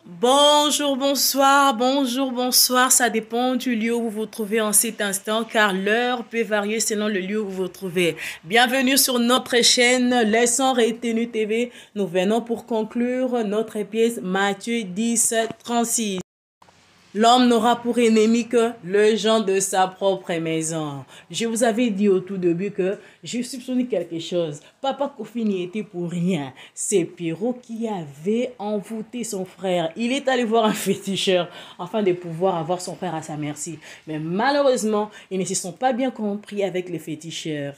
Bonjour, bonsoir, bonjour, bonsoir. Ça dépend du lieu où vous vous trouvez en cet instant, car l'heure peut varier selon le lieu où vous vous trouvez. Bienvenue sur notre chaîne Leçon Retenue TV. Nous venons pour conclure notre pièce Matthieu 10, 36. L'homme n'aura pour ennemi que le gens de sa propre maison. Je vous avais dit au tout début que j'ai soupçonné quelque chose. Papa Kofi n'y était pour rien. C'est Pierrot qui avait envoûté son frère. Il est allé voir un féticheur afin de pouvoir avoir son frère à sa merci. Mais malheureusement, ils ne se sont pas bien compris avec le féticheur.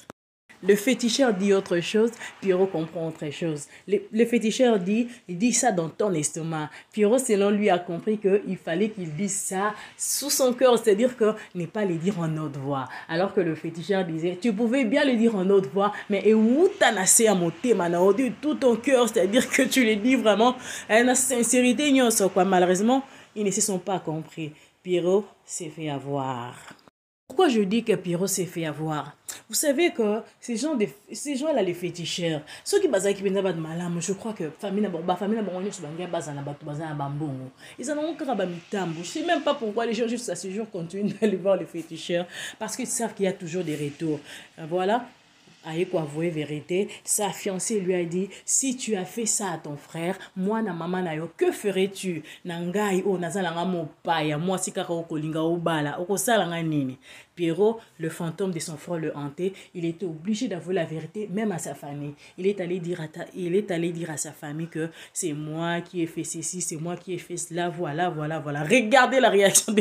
Le féticheur dit autre chose, Pierrot comprend autre chose. Le féticheur il dit ça dans ton estomac. Pierrot, selon lui, a compris qu'il fallait qu'il dise ça sous son cœur, c'est-à-dire que ne pas le dire en haute voix. Alors que le féticheur disait, tu pouvais bien le dire en haute voix, mais où t'as nassé à monter, maintenant, de tout ton cœur, c'est-à-dire que tu le dis vraiment, avec sincérité, quoi. Malheureusement, ils ne se sont pas compris. Pierrot s'est fait avoir. Pourquoi je dis que Pierrot s'est fait avoir? Vous savez que ces gens-là, les féticheurs, ceux qui basent qui viennent de malam, je crois que famille n'a pas famille n'a pas on sur banga base na batu base na bambongo. Ils en ont encore à mitambo. Je sais même pas pourquoi les gens juste à ce jour continuent d'aller voir les féticheurs parce qu'ils savent qu'il y a toujours des retours. Voilà. Aïe quoi, avouer vérité, sa fiancée lui a dit, si tu as fait ça à ton frère, moi na maman na yo, que ferais-tu? Nangai o nazalanga mo paya, moi si kaka okolinga obala, okosalanga nini? Pierrot, le fantôme de son frère le hantait, il était obligé d'avouer la vérité, même à sa famille. Il est allé dire à sa famille que c'est moi qui ai fait ceci, c'est moi qui ai fait cela, voilà. Regardez la réaction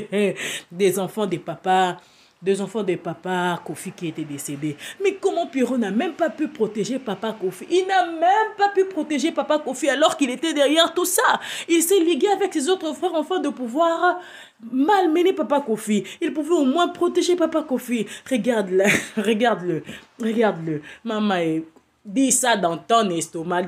des enfants de papa. Deux enfants de papa Kofi qui étaient décédés. Mais comment Pierrot n'a même pas pu protéger papa Kofi? Il n'a même pas pu protéger papa Kofi alors qu'il était derrière tout ça. Il s'est ligué avec ses autres frères afin de pouvoir malmener papa Kofi. Il pouvait au moins protéger papa Kofi. Regarde-le, regarde-le. Maman est... Dis ça dans ton estomac,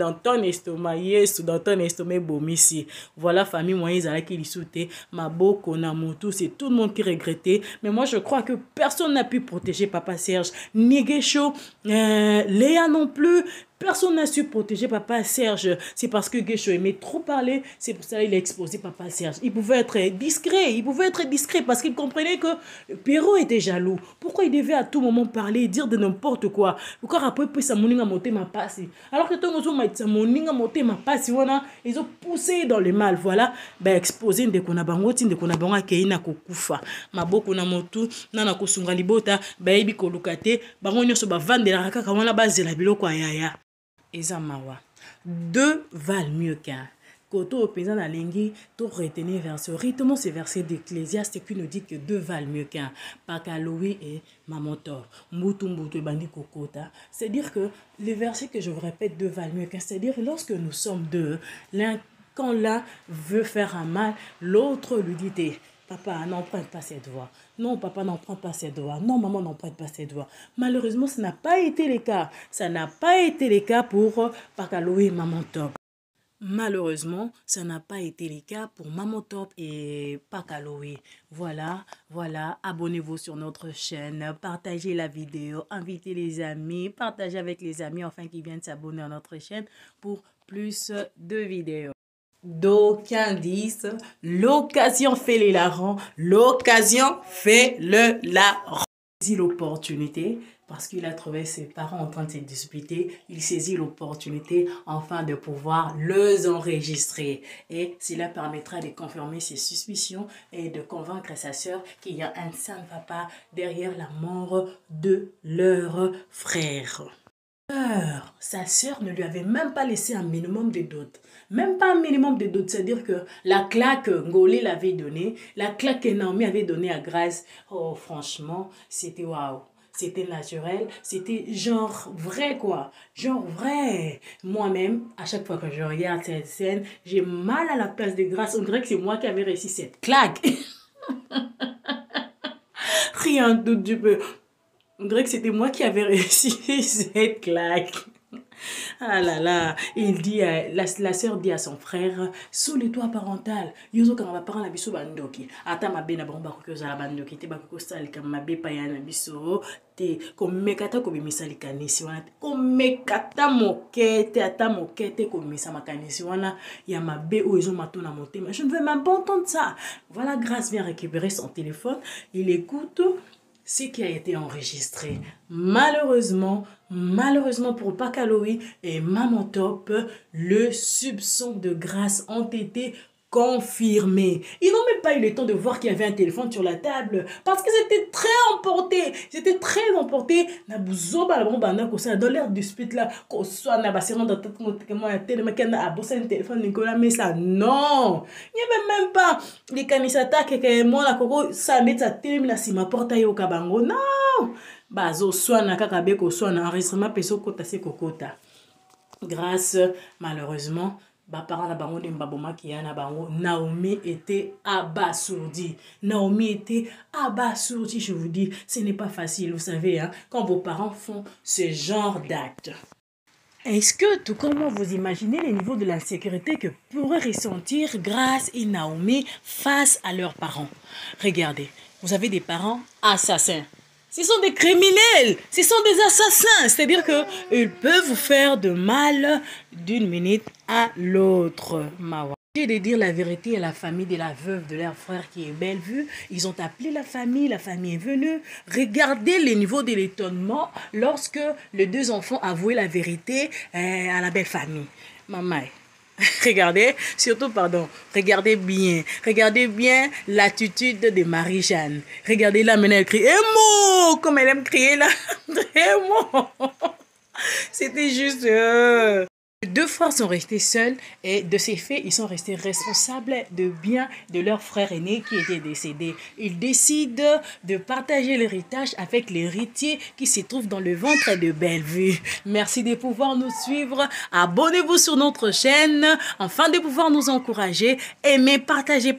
yes, dans ton estomac, ici. Voilà, famille, moi, ils allaient qu'ils soutaient, Mabo, Konamoto, c'est tout le monde qui regrettait. Mais moi, je crois que personne n'a pu protéger Papa Serge, ni Guécho, Léa non plus. Personne n'a su protéger Papa Serge. C'est parce que Guécho aimait trop parler. C'est pour ça qu'il a exposé Papa Serge. Il pouvait être discret parce qu'il comprenait que Pierrot était jaloux. Pourquoi il devait à tout moment parler et dire de n'importe quoi? Pourquoi après, ça moninga monté ma passe? Alors que tout le monde ça moninga monté ma passe, ils ont poussé dans le mal. Voilà, ben exposé de konabangoti, de konabanga keina kokufa. Maboko na motu, nana kosunga libota, ben ibi kolukate, bango nyoso ba vande la kaka wana bazela biloko yaya. Ezamawa. Deux valent mieux qu'un. Koto au paysan à Lengi, tout retenir vers ce rythme, ce verset d'Ecclésiaste qui nous dit que deux valent mieux qu'un. Pakaloui et Mamotor. Mbutu bandi kokota. C'est-à-dire que les versets que je vous répète, deux valent mieux qu'un. C'est-à-dire lorsque nous sommes deux, quand l'un veut faire un mal, l'autre lui dit papa, n'emprunte pas cette voie. Non, papa, n'emprunte pas cette voie. Non, maman, n'emprunte pas cette voie. Malheureusement, ça n'a pas été le cas. Ça n'a pas été le cas pour Pakaloui et Maman Top. Malheureusement, ça n'a pas été le cas pour Maman Top et Pakaloui. Voilà. Abonnez-vous sur notre chaîne, partagez la vidéo, invitez les amis, partagez avec les amis afin qu'ils viennent s'abonner à notre chaîne pour plus de vidéos. D'aucuns disent, l'occasion fait les larrons, l'occasion fait le larron. Il saisit l'opportunité parce qu'il a trouvé ses parents en train de se disputer. Il saisit l'opportunité afin de pouvoir les enregistrer. Et cela permettra de confirmer ses suspicions et de convaincre sa sœur qu'il y a un saint papa derrière la mort de leur frère. Sa sœur ne lui avait même pas laissé un minimum de dot. Même pas un minimum de dot. C'est-à-dire que la claque Ngolé l'avait donnée, la claque que Naomi avait donnée à Grace, oh franchement, c'était waouh. C'était naturel, c'était genre vrai quoi. Genre vrai. Moi-même, à chaque fois que je regarde cette scène, j'ai mal à la place de Grace. On dirait que c'est moi qui avais réussi cette claque. Rien de doute du peu. On dirait que c'était moi qui avais réussi cette claque. Ah là là, il dit, la sœur dit à son frère, sous le toit parental, yozo quand va parler à biso bandoki. Ata mabe na bon bako za la bandoki te bako sali comme mabe pa ya na biso te comme mekata ko bimisali kanisi wana comme mekata mokete ata mokete ko bimisa makanisi wana ya mabe o ezo matona motema. Je ne veux même pas entendre ça. Voilà, Grâce vient récupérer son téléphone, il écoute ce qui a été enregistré. Malheureusement pour Pakaloui et Maman Top, le soupçon de Grâce ont été confirmés. Ils n'ont même pas eu le temps de voir qu'il y avait un téléphone sur la table parce que c'était très emporté. C'était très emporté. Dans l'air du spit là, qu'on soit na bassin dans tellement qu'il a bossé un téléphone Nicolas mais ça non. Il n'y avait même pas les canisata que moi la coco ça met sa télé na si ma porte au kabango. Non. Bazo soit na kakabeko soit na enregistrement peso kota se kokota. Grâce malheureusement Naomi était abasourdie. Naomi était abasourdie, je vous dis. Ce n'est pas facile, vous savez, hein, quand vos parents font ce genre d'actes. Est-ce que, tout comme moi, vous imaginez les niveaux de l'insécurité que pourraient ressentir Grâce et Naomi face à leurs parents? Regardez, vous avez des parents assassins. Ce sont des criminels, ce sont des assassins. C'est-à-dire qu'ils peuvent vous faire de mal d'une minute à l'autre. J'ai de dire la vérité à la famille de la veuve de leur frère qui est Bellevue. Ils ont appelé la famille est venue. Regardez le niveau de l'étonnement lorsque les deux enfants avouaient la vérité à la belle famille. Maman. Regardez, surtout, regardez bien l'attitude de Marie-Jeanne. Regardez là, maintenant elle crie, Emo, comme elle aime crier là, Emo. C'était juste... Les deux frères sont restés seuls et de ces faits, ils sont restés responsables de biens de leur frère aîné qui était décédé. Ils décident de partager l'héritage avec l'héritier qui se trouve dans le ventre de Bellevue. Merci de pouvoir nous suivre. Abonnez-vous sur notre chaîne afin de pouvoir nous encourager. Aimez, partagez.